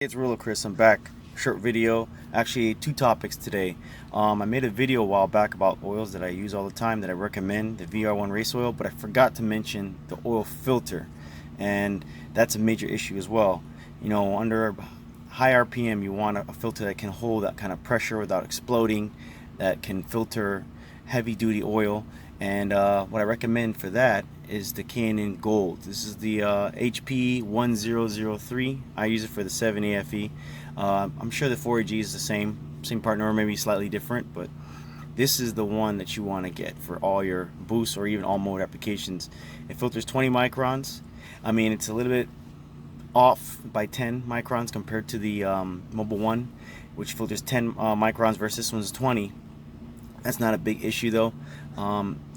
It's Ruler Chris. I'm back. Short video. Actually, two topics today. I made a video a while back about oils that I use all the time that I recommend, the VR1 race oil, but I forgot to mention the oil filter, and that's a major issue as well. You know, under high RPM, you want a filter that can hold that kind of pressure without exploding, that can filter heavy-duty oil. And what I recommend for that is the K&N Gold. This is the HP 1003. I use it for the 7AFE. I'm sure the 4AG is the same partner, or maybe slightly different, but this is the one that you want to get for all your boost or even all mode applications. It filters 20 microns. I mean, it's a little bit off by 10 microns compared to the Mobile One, which filters 10 microns versus this one's 20. That's not a big issue though.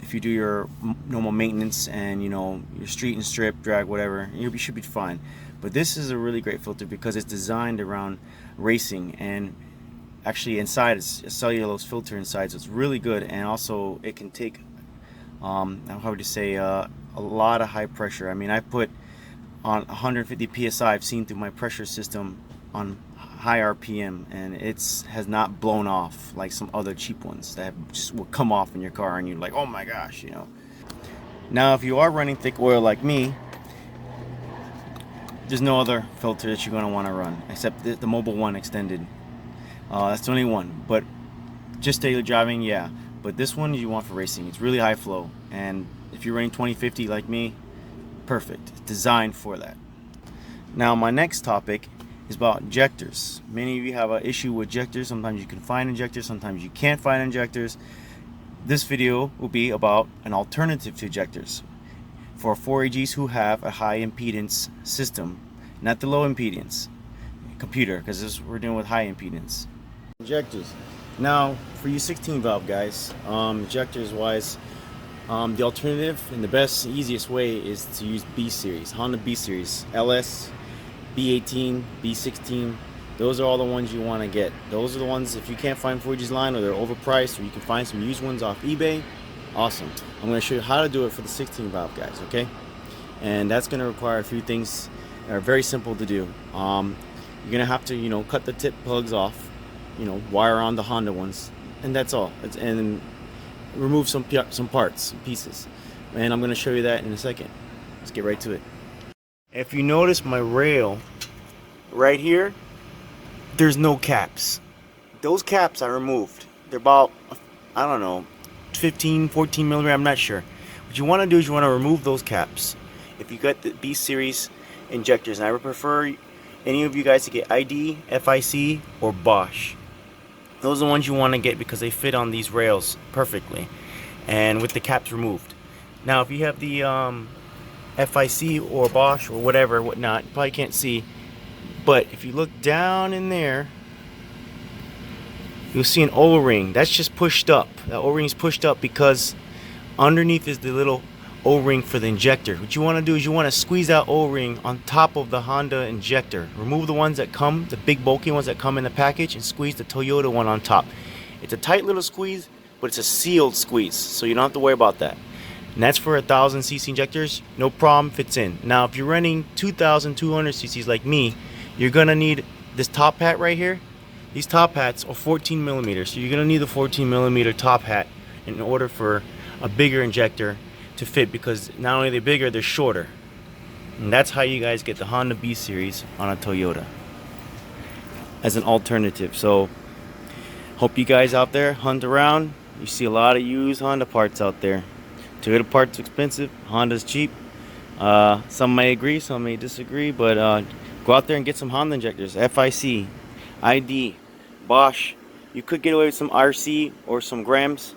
If you do your normal maintenance and your street and strip, drag, whatever, you should be fine. But this is a really great filter because it's designed around racing, and actually inside it's a cellulose filter inside, so it's really good. And also it can take how would you say, a lot of high pressure. I mean, I put on 150 psi. I've seen through my pressure system on high RPM, and has not blown off like some other cheap ones that just will come off in your car and you're like, oh my gosh. Now if you are running thick oil like me, there's no other filter that you're going to want to run except the Mobile One extended. That's the only one. But just daily driving, yeah, but this one you want for racing. It's really high flow, and if you're running 2050 like me, perfect. It's designed for that. Now my next topic is about injectors. Many of you have an issue with injectors. Sometimes you can find injectors, sometimes you can't find injectors. This video will be about an alternative to injectors for 4AGs who have a high impedance system, not the low impedance computer, because we're dealing with high impedance injectors. Now for you 16 valve guys, injectors wise, the alternative and the best easiest way is to use B series, Honda B series, LS, B18, B16. Those are all the ones you want to get. Those are the ones, if you can't find 4G's line or they're overpriced, or you can find some used ones off eBay, awesome. I'm going to show you how to do it for the 16 valve guys, okay? And that's going to require a few things that are very simple to do. You're going to have to, cut the tip plugs off, wire on the Honda ones, and that's all. And remove some parts, pieces. And I'm going to show you that in a second. Let's get right to it. If you notice my rail right here, there's no caps. Those caps I removed. They're about, I don't know, 15, 14 millimeter, I'm not sure. What you want to do is you want to remove those caps. If you got the B series injectors, and I would prefer any of you guys to get ID, FIC, or Bosch. Those are the ones you want to get because they fit on these rails perfectly and with the caps removed. Now if you have the FIC or Bosch or whatnot, you probably can't see, but if you look down in there, you'll see an O-ring that's just pushed up. That O-ring is pushed up because underneath is the little O-ring for the injector. What you want to do is you want to squeeze that O-ring on top of the Honda injector. Remove the ones that come, the big bulky ones that come in the package, and squeeze the Toyota one on top. It's a tight little squeeze, but it's a sealed squeeze, so you don't have to worry about that. And that's for 1000cc injectors, no problem, fits in. Now if you're running 2200 cc's like me, you're gonna need this top hat right here. These top hats are 14 millimeters, so you're gonna need the 14 millimeter top hat in order for a bigger injector to fit, because not only are they bigger, they're shorter. And that's how you guys get the Honda B series on a Toyota as an alternative. So hope you guys out there hunt around. You see a lot of used Honda parts out there. Toyota parts are expensive, Honda's cheap. Some may agree, some may disagree, but go out there and get some Honda injectors, FIC, ID, Bosch. You could get away with some RC or some Grams.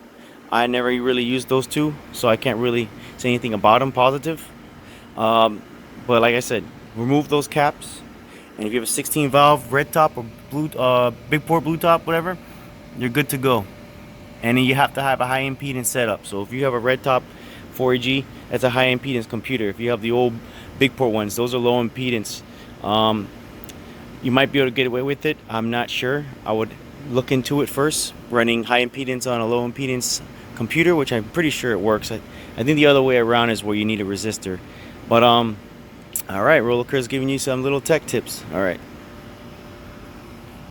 I never really used those two, so I can't really say anything about them positive. But like I said, remove those caps, and if you have a 16 valve red top or blue, big port blue top, whatever, you're good to go. And then you have to have a high impedance setup. So if you have a red top 4AG, that's a high impedance computer. If you have the old big port ones, those are low impedance. You might be able to get away with it. I'm not sure. I would look into it first, running high impedance on a low impedance computer, which I'm pretty sure it works. I think the other way around is where you need a resistor. But all right, Roller Chris giving you some little tech tips. All right.